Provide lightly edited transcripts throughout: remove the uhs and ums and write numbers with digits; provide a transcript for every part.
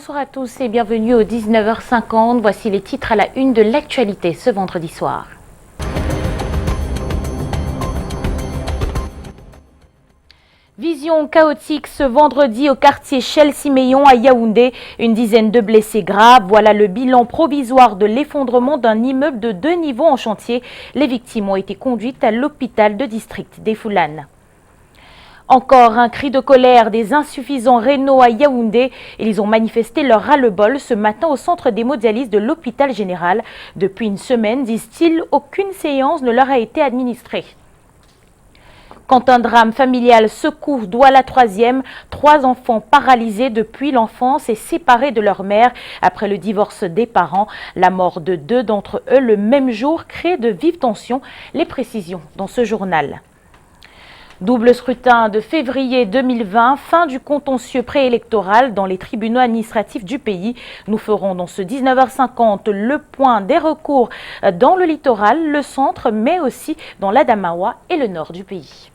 Bonsoir à tous et bienvenue au 19h50. Voici les titres à la une de l'actualité ce vendredi soir. Vision chaotique ce vendredi au quartier Chelsea-Meillon à Yaoundé. Une dizaine de blessés graves. Voilà le bilan provisoire de l'effondrement d'un immeuble de 2 niveaux en chantier. Les victimes ont été conduites à l'hôpital de district des Foulanes. Encore un cri de colère des insuffisants rénaux à Yaoundé. Ils ont manifesté leur ras-le-bol ce matin au centre d'hémodialyse de l'hôpital général. Depuis une semaine, disent-ils, aucune séance ne leur a été administrée. Quand un drame familial secoue Douala 3e, 3 enfants paralysés depuis l'enfance et séparés de leur mère après le divorce des parents. La mort de 2 d'entre eux le même jour crée de vives tensions. Les précisions dans ce journal. Double scrutin de février 2020, fin du contentieux préélectoral dans les tribunaux administratifs du pays. Nous ferons dans ce 19h50 le point des recours dans le littoral, le centre, mais aussi dans l'Adamawa et le nord du pays.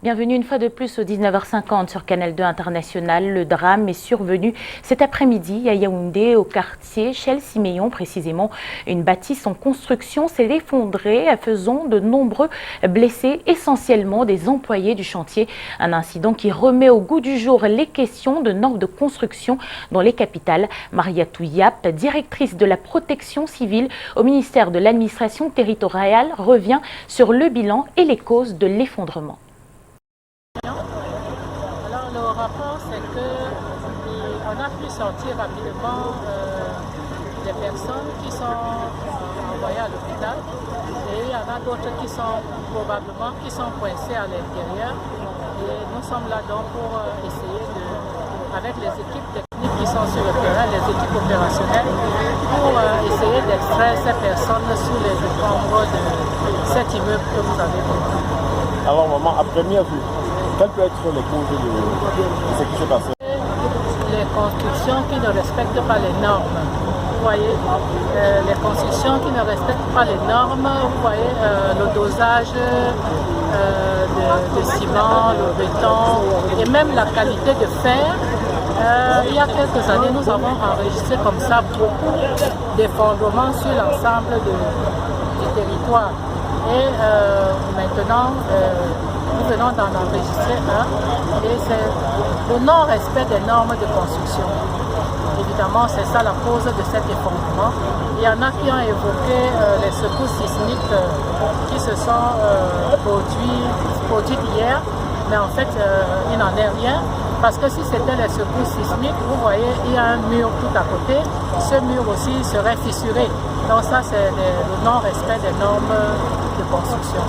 Bienvenue une fois de plus au 19h50 sur Canal 2 International. Le drame est survenu cet après-midi à Yaoundé, au quartier Chelsea-Meillon précisément. Une bâtisse en construction s'est effondrée, faisant de nombreux blessés, essentiellement des employés du chantier. Un incident qui remet au goût du jour les questions de normes de construction dans les capitales. Mariatou Yap, directrice de la protection civile au ministère de l'administration territoriale, revient sur le bilan et les causes de l'effondrement. Alors le rapport, c'est qu'on a pu sortir rapidement des personnes qui sont envoyées à l'hôpital et il y en a d'autres qui sont probablement coincées à l'intérieur. Et nous sommes là donc pour essayer avec les équipes techniques qui sont sur le terrain, les équipes opérationnelles, pour essayer d'extraire ces personnes sous les décombres de cet immeuble que vous avez vu. Alors maman, à première vue, quelles peuvent être les causes de ce qui s'est passé? Les constructions qui ne respectent pas les normes. Vous voyez, les constructions qui ne respectent pas les normes, vous voyez, le dosage de ciment, le béton et même la qualité de fer. Il y a quelques années, nous avons enregistré comme ça beaucoup d'effondrements sur l'ensemble du territoire. Et maintenant, nous venons d'en enregistrer un, et c'est le non-respect des normes de construction. Évidemment, c'est ça la cause de cet effondrement. Il y en a qui ont évoqué les secousses sismiques qui se sont produites hier, mais en fait, il n'en est rien. Parce que si c'était les secousses sismiques, vous voyez, il y a un mur tout à côté. Ce mur aussi serait fissuré. Donc ça, c'est le non-respect des normes de construction.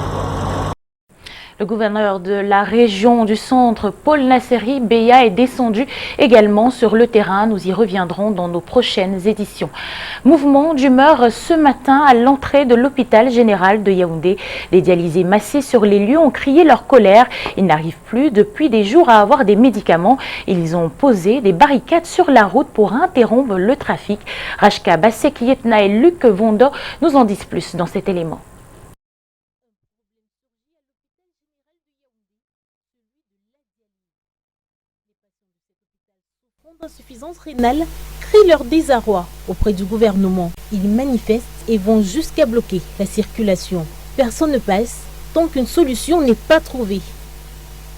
Le gouverneur de la région du centre, Paul Nasseri Beya, est descendu également sur le terrain. Nous y reviendrons dans nos prochaines éditions. Mouvement d'humeur ce matin à l'entrée de l'hôpital général de Yaoundé. Les dialysés massés sur les lieux ont crié leur colère. Ils n'arrivent plus depuis des jours à avoir des médicaments. Ils ont posé des barricades sur la route pour interrompre le trafic. Rachka Bassek-Yetna et Luc Vondo nous en disent plus dans cet élément. D'insuffisance rénale crient leur désarroi auprès du gouvernement. Ils manifestent et vont jusqu'à bloquer la circulation. Personne ne passe tant qu'une solution n'est pas trouvée.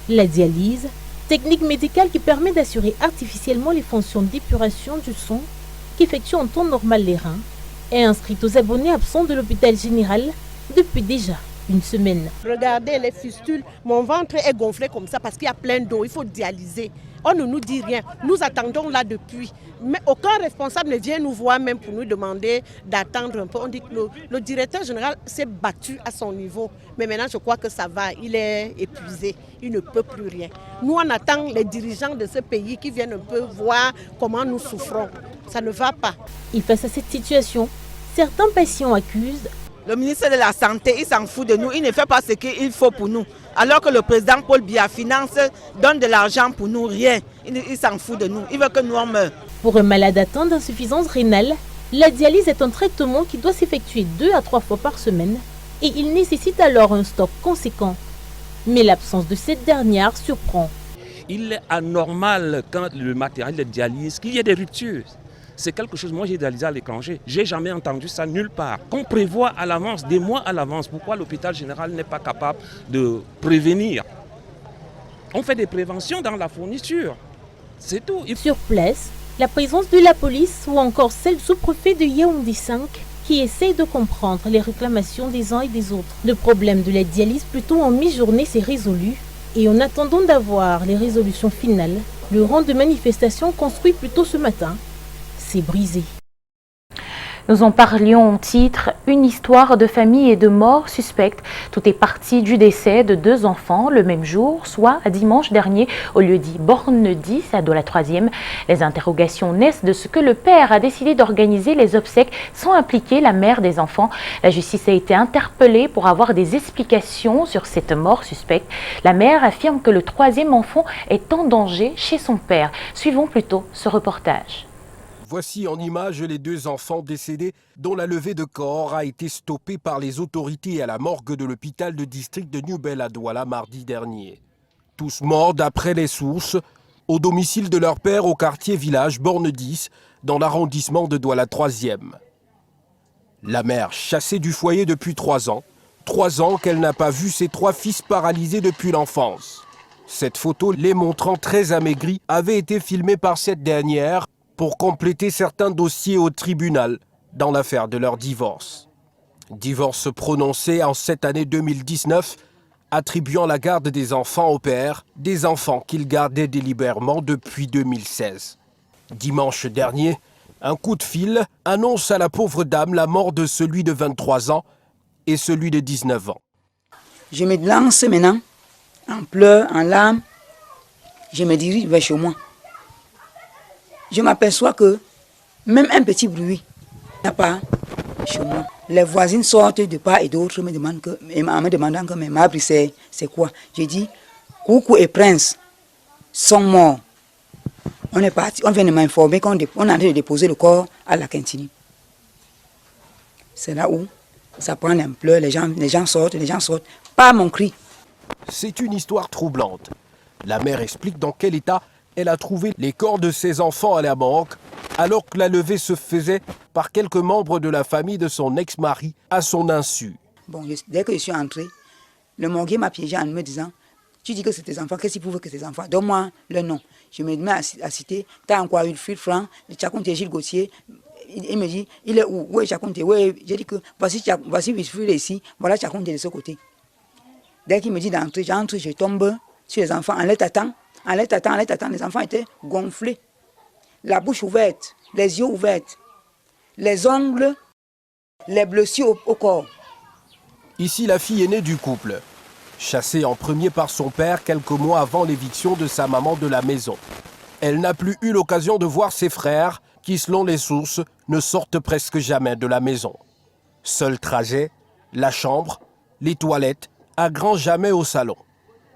La dialyse, technique médicale qui permet d'assurer artificiellement les fonctions d'épuration du sang qu'effectuent en temps normal les reins, est inscrite aux abonnés absents de l'hôpital général depuis déjà une semaine. Regardez les fistules, mon ventre est gonflé comme ça parce qu'il y a plein d'eau, il faut dialyser. On ne nous dit rien, nous attendons là depuis. Mais aucun responsable ne vient nous voir même pour nous demander d'attendre un peu. On dit que le directeur général s'est battu à son niveau. Mais maintenant je crois que ça va, il est épuisé, il ne peut plus rien. Nous on attend les dirigeants de ce pays qui viennent un peu voir comment nous souffrons. Ça ne va pas. Et face à cette situation, certains patients accusent le ministère de la Santé, il s'en fout de nous, il ne fait pas ce qu'il faut pour nous. Alors que le président Paul Biya finance, donne de l'argent pour nous, rien. Il s'en fout de nous, il veut que nous on meure. Pour un malade atteint d'insuffisance rénale, la dialyse est un traitement qui doit s'effectuer 2 à 3 fois par semaine et il nécessite alors un stock conséquent. Mais l'absence de cette dernière surprend. Il est anormal quand le matériel de dialyse, qu'il y ait des ruptures. C'est quelque chose, moi j'ai dialysé à l'étranger, j'ai jamais entendu ça nulle part. Qu'on prévoit à l'avance, des mois à l'avance, pourquoi l'hôpital général n'est pas capable de prévenir? On fait des préventions dans la fourniture, c'est tout. Sur place, la présence de la police ou encore celle du sous-préfet de Yaoundé 5 qui essaye de comprendre les réclamations des uns et des autres. Le problème de la dialyse plutôt en mi-journée s'est résolu et en attendant d'avoir les résolutions finales, le rang de manifestation construit plus tôt ce matin s'est brisé. Nous en parlions au titre « Une histoire de famille et de mort suspecte ». Tout est parti du décès de 2 enfants le même jour, soit dimanche dernier, au lieu dit Borne 10 à Douala 3e. Les interrogations naissent de ce que le père a décidé d'organiser les obsèques sans impliquer la mère des enfants. La justice a été interpellée pour avoir des explications sur cette mort suspecte. La mère affirme que le 3e enfant est en danger chez son père. Suivons plutôt ce reportage. Voici en image les 2 enfants décédés dont la levée de corps a été stoppée par les autorités à la morgue de l'hôpital de district de New-Bel à Douala mardi dernier. Tous morts d'après les sources au domicile de leur père au quartier village Borne 10 dans l'arrondissement de Douala 3e. La mère chassée du foyer depuis 3 ans. 3 ans qu'elle n'a pas vu ses 3 fils paralysés depuis l'enfance. Cette photo, les montrant très amaigris, avait été filmée par cette dernière pour compléter certains dossiers au tribunal dans l'affaire de leur divorce. Divorce prononcé en cette année 2019, attribuant la garde des enfants au père, des enfants qu'il gardait délibérément depuis 2016. Dimanche dernier, un coup de fil annonce à la pauvre dame la mort de celui de 23 ans et celui de 19 ans. Je me lance maintenant, en pleurs, en larmes, je me dirige vers chez moi. Je m'aperçois que même un petit bruit n'a pas chez moi. Les voisines sortent de part et d'autre en me demandant que mes marbres c'est quoi. J'ai dit, Coucou et Prince sont morts. On est parti, on vient de m'informer qu'on est en train de déposer le corps à la Quintini. C'est là où ça prend un pleur, les gens sortent, pas mon cri. C'est une histoire troublante. La mère explique dans quel état elle a trouvé les corps de ses enfants à la morgue, alors que la levée se faisait par quelques membres de la famille de son ex-mari à son insu. Bon, dès que je suis entrée, le morguier m'a piégé en me disant, tu dis que c'est tes enfants, qu'est-ce qu'il prouve que c'est tes enfants? Donne-moi le nom. Je me mets à citer, tu as encore Wilfried Franc, le Tchakounte Gilles Gauthier. Il me dit, il est où? Où est Tchakounte? J'ai dit que voici Wilfried ici, voilà Tchakounte de ce côté. Dès qu'il me dit d'entrer, j'entre, je tombe sur les enfants, en les tâtant, les enfants étaient gonflés. La bouche ouverte, les yeux ouverts, les ongles, les blessures au corps. Ici, la fille aînée du couple, chassée en premier par son père quelques mois avant l'éviction de sa maman de la maison. Elle n'a plus eu l'occasion de voir ses frères qui, selon les sources, ne sortent presque jamais de la maison. Seul trajet, la chambre, les toilettes, à grand jamais au salon.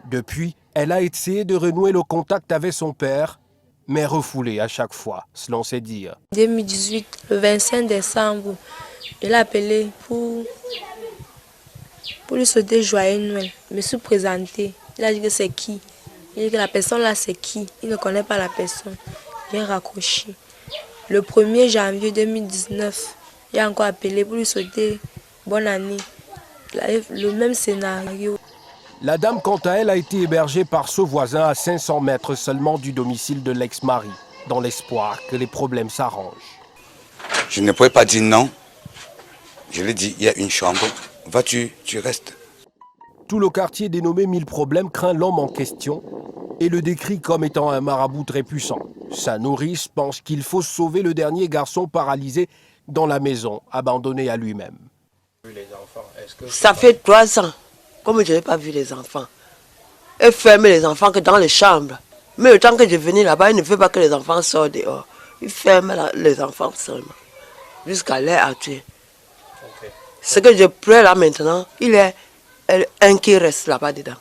Depuis, elle a essayé de renouer le contact avec son père, mais refoulé à chaque fois, selon ses dires. 2018, le 25 décembre, il a appelé pour lui souhaiter joyeux Noël. Je me suis présentée. Il a dit que c'est qui? Il a dit que la personne là c'est qui? Il ne connaît pas la personne. J'ai raccroché. Le 1er janvier 2019, il a encore appelé pour lui souhaiter bonne année. Le même scénario. La dame, quant à elle, a été hébergée par ce voisin à 500 mètres seulement du domicile de l'ex-mari, dans l'espoir que les problèmes s'arrangent. Je ne pouvais pas dire non. Je lui ai dit, il y a une chambre, vas-tu, tu restes. Tout le quartier dénommé 1000 problèmes craint l'homme en question et le décrit comme étant un marabout très puissant. Sa nourrice pense qu'il faut sauver le dernier garçon paralysé dans la maison, abandonné à lui-même. Ça fait 3 ans. Comme je n'ai pas vu les enfants, elle ferme les enfants que dans les chambres. Mais le temps que je venais là-bas, il ne veut pas que les enfants sortent dehors. Il ferme les enfants seulement, jusqu'à l'heure actuelle. Okay. Ce que je pleure là maintenant, il est un qui reste là-bas dedans.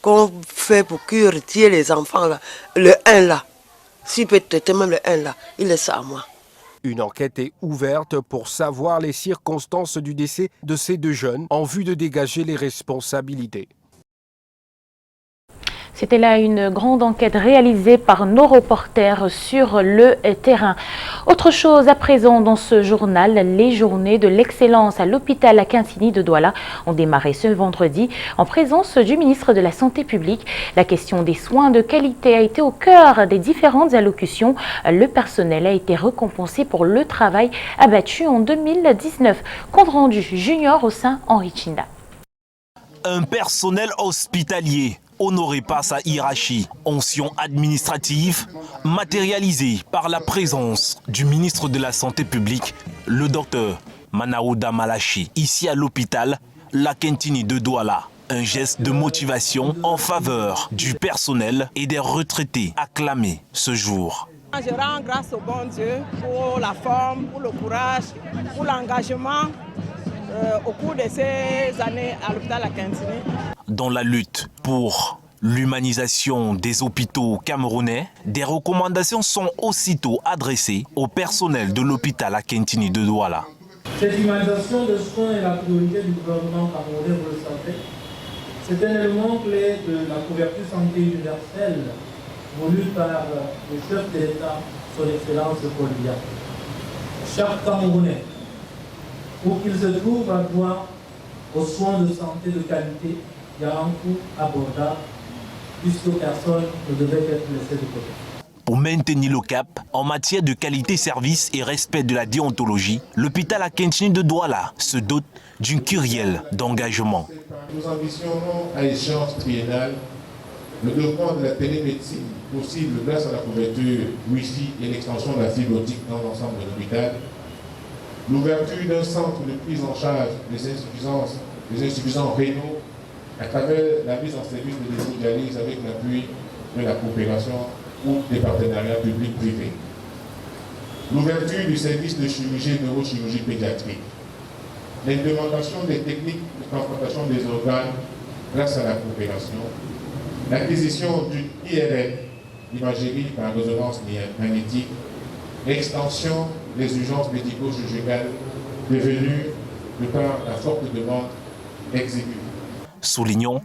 qu'on fait pour qu'il retire les enfants là, le 1 là, s'il peut traiter même le 1 là, il laisse ça à moi. Une enquête est ouverte pour savoir les circonstances du décès de ces deux jeunes en vue de dégager les responsabilités. C'était là une grande enquête réalisée par nos reporters sur le terrain. Autre chose à présent dans ce journal, les journées de l'excellence à l'hôpital Akintini de Douala ont démarré ce vendredi en présence du ministre de la Santé publique. La question des soins de qualité a été au cœur des différentes allocutions. Le personnel a été récompensé pour le travail abattu en 2019. Compte rendu junior au sein Henri Chinda. Un personnel hospitalier honoré par sa hiérarchie, onction administrative, matérialisée par la présence du ministre de la Santé publique, le docteur Manaouda Malachi, ici à l'hôpital Akintini de Douala. Un geste de motivation en faveur du personnel et des retraités acclamés ce jour. Je rends grâce au bon Dieu pour la forme, pour le courage, pour l'engagement au cours de ces années à l'hôpital Akintini. Dans la lutte pour l'humanisation des hôpitaux camerounais, des recommandations sont aussitôt adressées au personnel de l'hôpital Akintini de Douala. Cette humanisation des soins est la priorité du gouvernement camerounais, vous le savez. C'est un élément clé de la couverture santé universelle voulue par le chef de l'État, son Excellence Paul Biya. Chaque Camerounais, pour qu'il se trouve à droit aux soins de santé de qualité, il y a un coût abordable, puisque personne ne devait être laissé de côté. Pour maintenir le cap en matière de qualité, service et respect de la déontologie, l'hôpital Akintini de Douala se dote d'une kyrielle d'engagement. Nous ambitionnons à échéance triennale le développement de la télémédecine possible grâce à la couverture Wi-Fi et l'extension de la fibre optique dans l'ensemble de l'hôpital, l'ouverture d'un centre de prise en charge des insuffisants rénaux à travers la mise en service de l'hémodialyse avec l'appui de la coopération ou des partenariats publics-privés. L'ouverture du service de chirurgie et neurochirurgie pédiatrique. L'implémentation des techniques de transplantation des organes grâce à la coopération. L'acquisition d'une IRM, imagerie par résonance magnétique. Extension des urgences médico-chirurgicales devenues de par la forte demande exécutée. Soulignons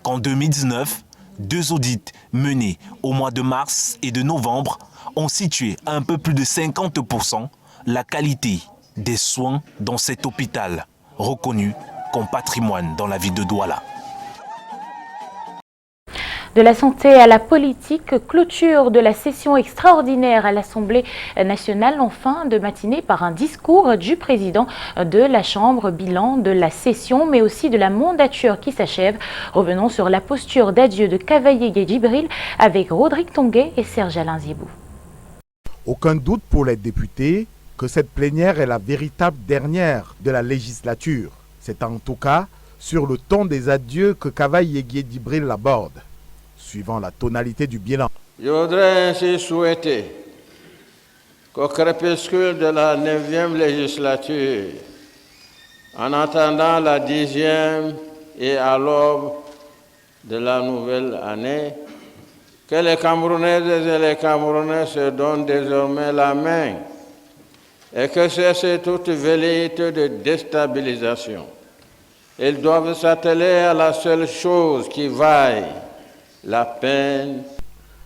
qu'en 2019, 2 audits menés au mois de mars et de novembre ont situé à un peu plus de 50% la qualité des soins dans cet hôpital, reconnu comme patrimoine dans la ville de Douala. De la santé à la politique, clôture de la session extraordinaire à l'Assemblée nationale en fin de matinée par un discours du président de la Chambre, bilan de la session mais aussi de la mandature qui s'achève. Revenons sur la posture d'adieu de Kavaye Djibril avec Rodrigue Tongué et Serge Alain Zibou. Aucun doute pour les députés que cette plénière est la véritable dernière de la législature. C'est en tout cas sur le ton des adieux que Kavaye Djibril l'aborde. Suivant la tonalité du bilan. Je voudrais ainsi souhaiter qu'au crépuscule de la 9e législature, en attendant la 10e et à l'aube de la nouvelle année, que les Camerounaises et les Camerounais se donnent désormais la main et que cesse toute velléité de déstabilisation. Ils doivent s'atteler à la seule chose qui vaille, la peine.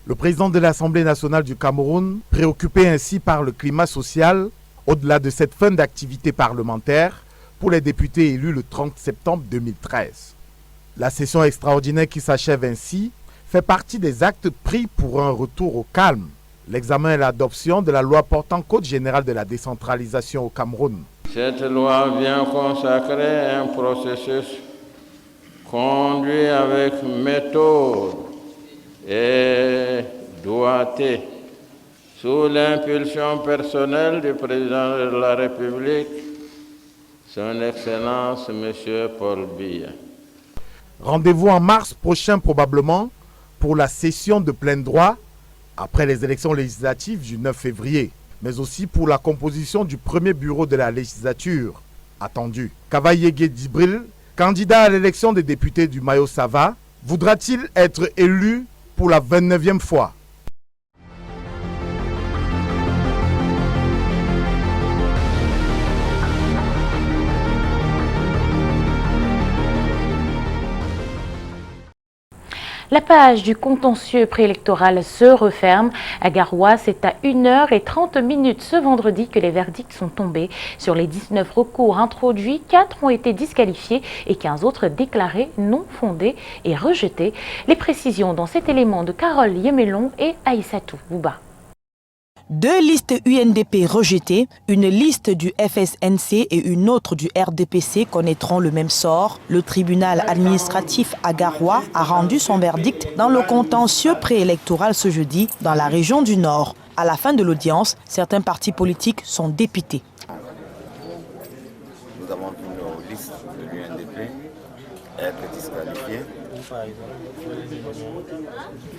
Le président de l'Assemblée nationale du Cameroun, préoccupé ainsi par le climat social, au-delà de cette fin d'activité parlementaire, pour les députés élus le 30 septembre 2013. La session extraordinaire qui s'achève ainsi fait partie des actes pris pour un retour au calme. L'examen et l'adoption de la loi portant Code général de la décentralisation au Cameroun. Cette loi vient consacrer un processus conduit avec méthode et doigté, sous l'impulsion personnelle du président de la République, son Excellence M. Paul Biya. Rendez-vous en mars prochain probablement pour la session de plein droit après les élections législatives du 9 février, mais aussi pour la composition du premier bureau de la législature attendue. Kavaye Djibril, candidat à l'élection des députés du Mayo-Sava, Voudra-t-il être élu pour la 29e fois? La page du contentieux préélectoral se referme. À Garoua, c'est à 1h30 ce vendredi que les verdicts sont tombés. Sur les 19 recours introduits, 4 ont été disqualifiés et 15 autres déclarés non fondés et rejetés. Les précisions dans cet élément de Carole Yemelon et Aïssatou Bouba. 2 listes UNDP rejetées, une liste du FSNC et une autre du RDPC connaîtront le même sort. Le tribunal administratif à Garoua a rendu son verdict dans le contentieux préélectoral ce jeudi dans la région du Nord. À la fin de l'audience, certains partis politiques sont dépités. Nous avons vu nos listes de l'UNDP être disqualifiées.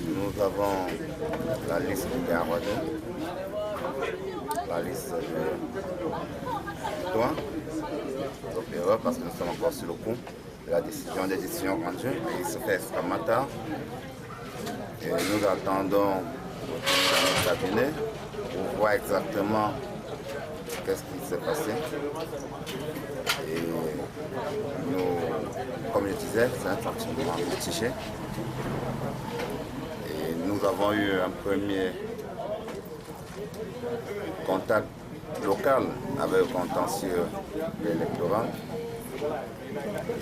Nous avons la liste de Garoua, la liste de toi, l'opérateur, parce que nous sommes encore sur le coup de la décision, des décisions rendues, et il se fait extrêmement tard. Et nous attendons le cabinet pour voir exactement qu'est-ce qui s'est passé. Et nous, comme je disais, c'est un sentiment mitigé. Et nous avons eu un premier contact local avec le contentieux électoral.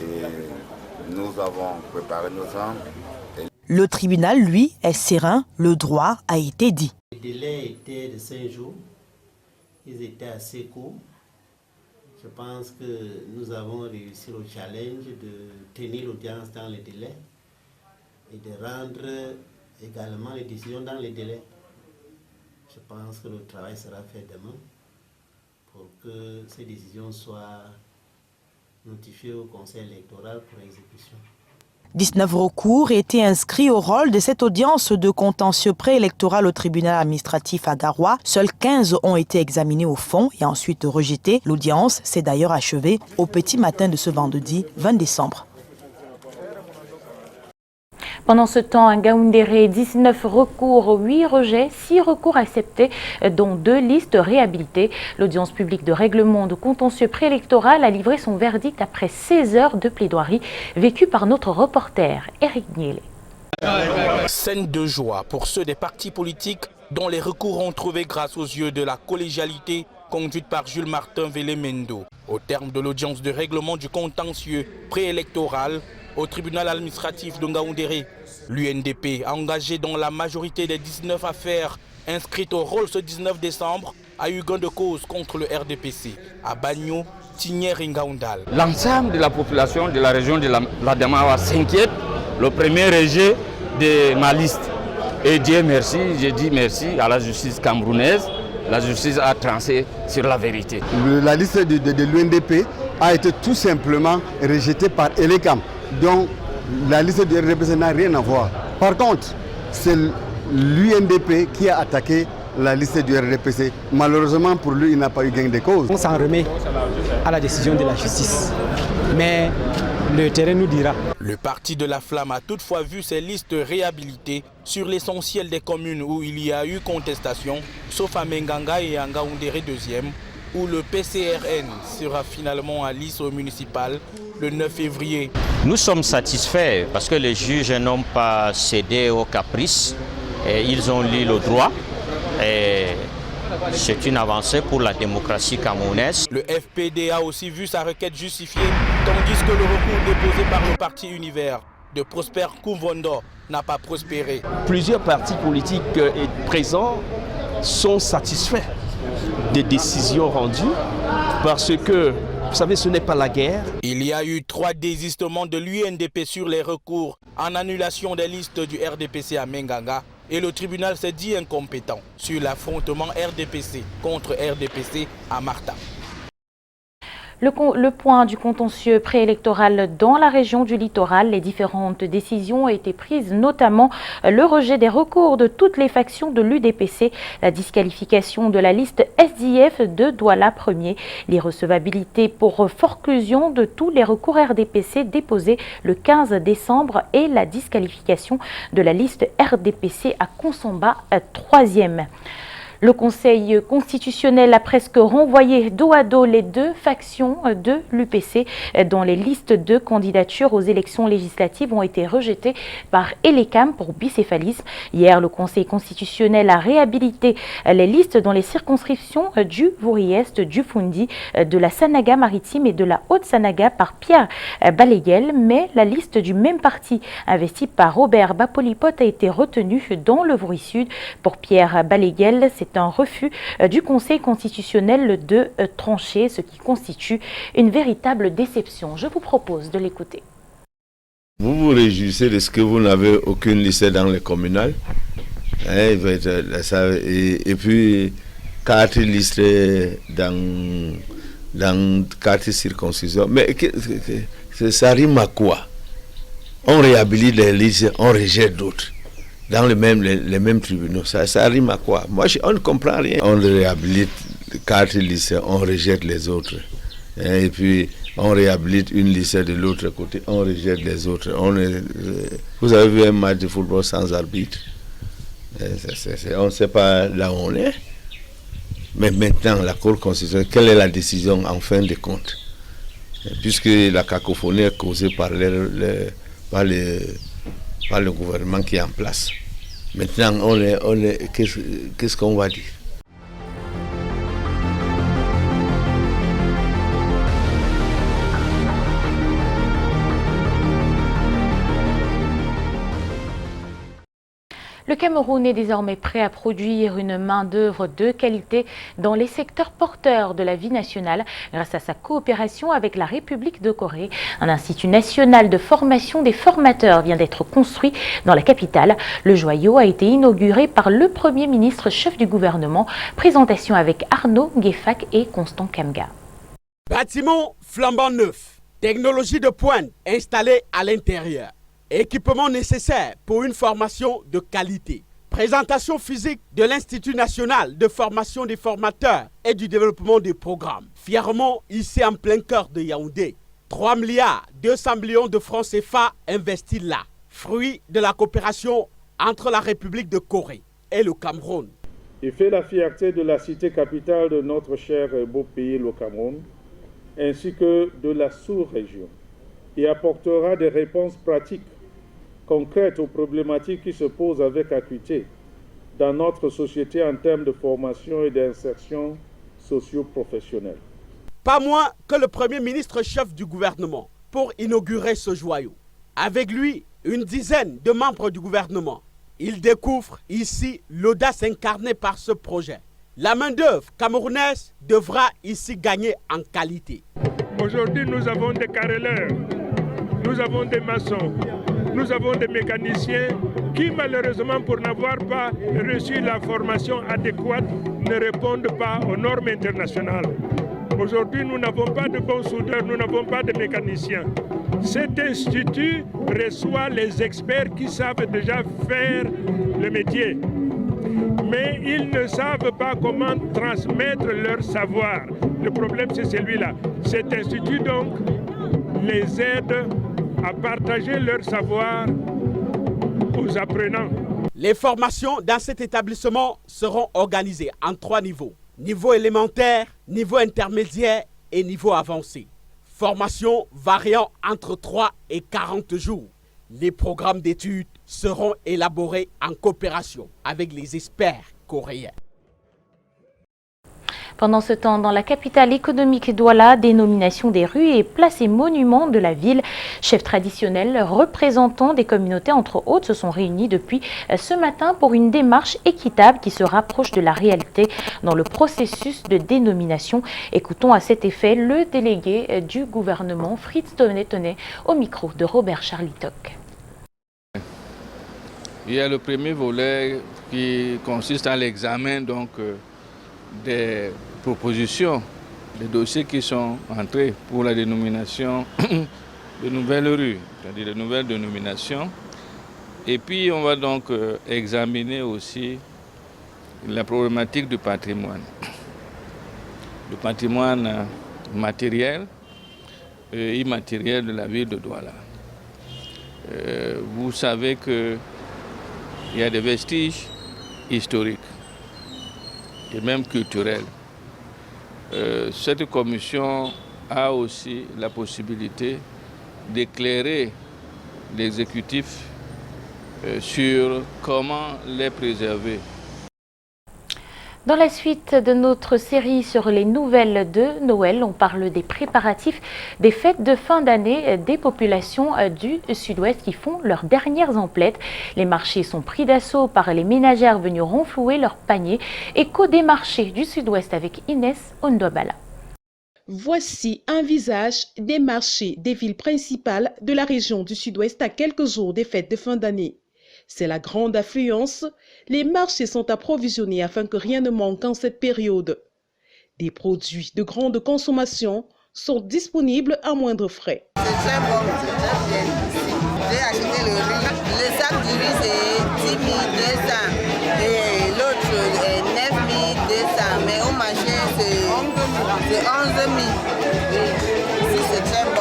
Et nous avons préparé nos armes. Le tribunal, lui, est serein. Le droit a été dit. Les délais étaient de 5 jours. Ils étaient assez courts. Je pense que nous avons réussi le challenge de tenir l'audience dans les délais et de rendre également les décisions dans les délais. Je pense que le travail sera fait demain pour que ces décisions soient notifiées au Conseil électoral pour exécution. 19 recours étaient inscrits au rôle de cette audience de contentieux préélectoral au tribunal administratif à Garoua. Seuls 15 ont été examinés au fond et ensuite rejetés. L'audience s'est d'ailleurs achevée au petit matin de ce vendredi 20 décembre. Pendant ce temps, à Ngaoundéré, 19 recours, 8 rejets, 6 recours acceptés, dont 2 listes réhabilitées. L'audience publique de règlement de contentieux préélectoral a livré son verdict après 16 heures de plaidoirie, vécue par notre reporter Eric Nielé. Scène de joie pour ceux des partis politiques dont les recours ont trouvé grâce aux yeux de la collégialité conduite par Jules Martin Vélémendo. Au terme de l'audience de règlement du contentieux préélectoral, au tribunal administratif de Ngaoundéré, l'UNDP a engagé dans la majorité des 19 affaires inscrites au rôle ce 19 décembre a eu gain de cause contre le RDPC à Bagno, Tignière et Ngaoundal. L'ensemble de la population de la région de l'Adamawa s'inquiète. Le premier rejet de ma liste. Et Dieu merci, j'ai dit merci à la justice camerounaise. La justice a tranché sur la vérité. La liste de l'UNDP a été tout simplement rejetée par Elecam. Donc la liste du RDPC n'a rien à voir. Par contre, c'est l'UNDP qui a attaqué la liste du RDPC. Malheureusement pour lui, il n'a pas eu gain de cause. On s'en remet à la décision de la justice. Mais le terrain nous dira. Le parti de la Flamme a toutefois vu ses listes réhabilitées sur l'essentiel des communes où il y a eu contestation, sauf à Menganga et à Ngaoundéré 2e, où le PCRN sera finalement à liste au municipal le 9 février. Nous sommes satisfaits parce que les juges n'ont pas cédé aux caprices et ils ont lu le droit. Et c'est une avancée pour la démocratie camerounaise. Le FPD a aussi vu sa requête justifiée, tandis que le recours déposé par le parti Univers de Prosper Kouvondo n'a pas prospéré. Plusieurs partis politiques présents sont satisfaits des décisions rendues parce que, vous savez, ce n'est pas la guerre. Il y a eu 3 désistements de l'UNDP sur les recours en annulation des listes du RDPC à Menganga et le tribunal s'est dit incompétent sur l'affrontement RDPC contre RDPC à Marta. Le point du contentieux préélectoral dans la région du littoral, les différentes décisions ont été prises, notamment le rejet des recours de toutes les factions de l'UDPC, la disqualification de la liste SDF de Douala 1er, l'irrecevabilité pour forclusion de tous les recours RDPC déposés le 15 décembre et la disqualification de la liste RDPC à Konsomba 3e. Le Conseil constitutionnel a presque renvoyé dos à dos les deux factions de l'UPC dont les listes de candidatures aux élections législatives ont été rejetées par Elecam pour bicéphalisme. Hier, le Conseil constitutionnel a réhabilité les listes dans les circonscriptions du Vouri-Est, du Fundi, de la Sanaga maritime et de la Haute-Sanaga par Pierre Balaguel, mais la liste du même parti investie par Robert Bapolipot a été retenue dans le Vouri-Sud. Pour Pierre Balaguel, c'est un refus du Conseil constitutionnel de trancher, ce qui constitue une véritable déception. Je vous propose de l'écouter. Vous vous réjouissez de ce que vous n'avez aucune liste dans les communales. Et puis, 4 listes dans 4 circoncisions. Mais ça rime à quoi? On réhabilite les listes, on rejette d'autres. Dans les mêmes tribunaux, ça rime à quoi? Moi, on ne comprend rien. On réhabilite 4 listes, on rejette les autres. Et puis, on réhabilite une liste de l'autre côté, on rejette les autres. Vous avez vu un match de football sans arbitre? On ne sait pas là où on est. Mais maintenant, la Cour constitutionnelle, quelle est la décision en fin de compte? Puisque la cacophonie est causée par le gouvernement qui est en place. Maintenant, qu'est-ce qu'on va dire? Le Cameroun est désormais prêt à produire une main-d'œuvre de qualité dans les secteurs porteurs de la vie nationale grâce à sa coopération avec la République de Corée. Un institut national de formation des formateurs vient d'être construit dans la capitale. Le joyau a été inauguré par le Premier ministre chef du gouvernement. Présentation avec Arnaud Guéfac et Constant Kamga. Bâtiment flambant neuf, technologie de pointe installée à l'intérieur. Équipement nécessaire pour une formation de qualité. Présentation physique de l'Institut national de formation des formateurs et du développement des programmes. Fièrement ici en plein cœur de Yaoundé. 3 milliards 200 millions de francs CFA investis là. Fruit de la coopération entre la République de Corée et le Cameroun. Il fait la fierté de la cité capitale de notre cher et beau pays, le Cameroun, ainsi que de la sous-région. Il apportera des réponses pratiques concrètes aux problématiques qui se posent avec acuité dans notre société en termes de formation et d'insertion socio-professionnelle. Pas moins que le Premier ministre chef du gouvernement pour inaugurer ce joyau. Avec lui, une dizaine de membres du gouvernement. Il découvre ici l'audace incarnée par ce projet. La main-d'œuvre camerounaise devra ici gagner en qualité. Aujourd'hui, nous avons des carreleurs, nous avons des maçons, nous avons des mécaniciens qui, malheureusement, pour n'avoir pas reçu la formation adéquate, ne répondent pas aux normes internationales. Aujourd'hui, nous n'avons pas de bons soudeurs, nous n'avons pas de mécaniciens. Cet institut reçoit les experts qui savent déjà faire le métier. Mais ils ne savent pas comment transmettre leur savoir. Le problème, c'est celui-là. Cet institut, donc, les aide à partager leur savoir aux apprenants. Les formations dans cet établissement seront organisées en 3 niveaux. Niveau élémentaire, niveau intermédiaire et niveau avancé. Formation variant entre 3 et 40 jours. Les programmes d'études seront élaborés en coopération avec les experts coréens. Pendant ce temps, dans la capitale économique Douala, dénomination des rues et places et monuments de la ville, chefs traditionnels, représentants des communautés entre autres se sont réunis depuis ce matin pour une démarche équitable qui se rapproche de la réalité dans le processus de dénomination. Écoutons à cet effet le délégué du gouvernement, Fritz Tonnet, au micro de Robert Charlitok. Il y a le premier volet qui consiste à l'examen des propositions des dossiers qui sont entrés pour la dénomination de nouvelles rues, c'est-à-dire de nouvelles dénominations. Et puis on va donc examiner aussi la problématique du patrimoine. Le patrimoine matériel et immatériel de la ville de Douala. Vous savez qu'il y a des vestiges historiques et même culturels. Cette commission a aussi la possibilité d'éclairer l'exécutif sur comment les préserver. Dans la suite de notre série sur les nouvelles de Noël, on parle des préparatifs des fêtes de fin d'année des populations du Sud-Ouest qui font leurs dernières emplettes. Les marchés sont pris d'assaut par les ménagères venues renflouer leurs paniers. Écho des marchés du Sud-Ouest avec Inès Ondobala. Voici un visage des marchés des villes principales de la région du Sud-Ouest à quelques jours des fêtes de fin d'année. C'est la grande affluence. Les marchés sont approvisionnés afin que rien ne manque en cette période. Des produits de grande consommation sont disponibles à moindre frais. C'est très bon, c'est très bien. J'ai acheté le riz. Le sac du riz c'est 10 200 et l'autre est 9 200. Mais au marché c'est 11 000. Ici c'est très bon.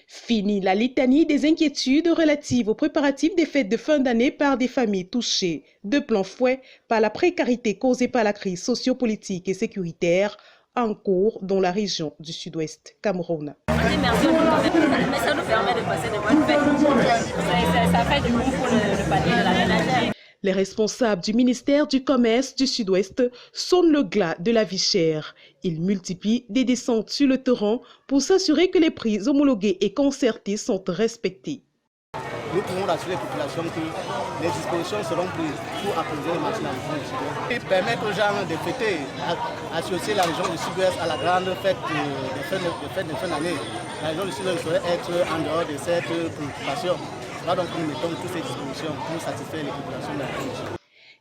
Fini la litanie des inquiétudes relatives aux préparatifs des fêtes de fin d'année par des familles touchées de plein fouet par la précarité causée par la crise sociopolitique et sécuritaire en cours dans la région du Sud-Ouest Cameroun. Merci, mais ça nous permet de passer de bonnes fêtes. Ça fait du bon pour le panier de la ménagère. Les responsables du ministère du Commerce du Sud-Ouest sonnent le glas de la vie chère. Ils multiplient des descentes sur le terrain pour s'assurer que les prix homologués et concertés sont respectés. Nous pouvons rassurer les populations que les dispositions seront prises pour approvisionner les marchés dans la région du Sud-Ouest et permettre aux gens de fêter, associer la région du Sud-Ouest à la grande fête de fin d'année. La région du Sud-Ouest saurait être en dehors de cette préoccupation. Là donc nous mettons toutes ces dispositions pour satisfaire les populations de la région.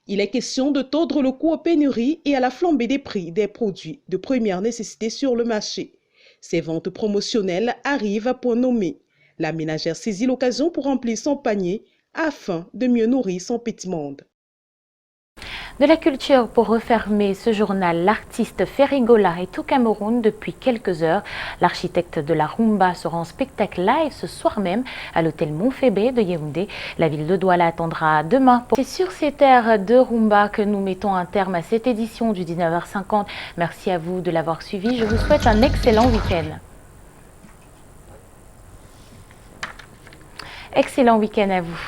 Il est question de tordre le cou aux pénuries et à la flambée des prix des produits de première nécessité sur le marché. Ces ventes promotionnelles arrivent à point nommé. La ménagère saisit l'occasion pour remplir son panier afin de mieux nourrir son petit monde. De la culture pour refermer ce journal, l'artiste Ferrigola est au Cameroun depuis quelques heures. L'architecte de la rumba sera en spectacle live ce soir même à l'hôtel Montfébé de Yaoundé. La ville de Douala attendra demain. C'est sur ces terres de rumba que nous mettons un terme à cette édition du 19h50. Merci à vous de l'avoir suivi. Je vous souhaite un excellent week-end. Excellent week-end à vous.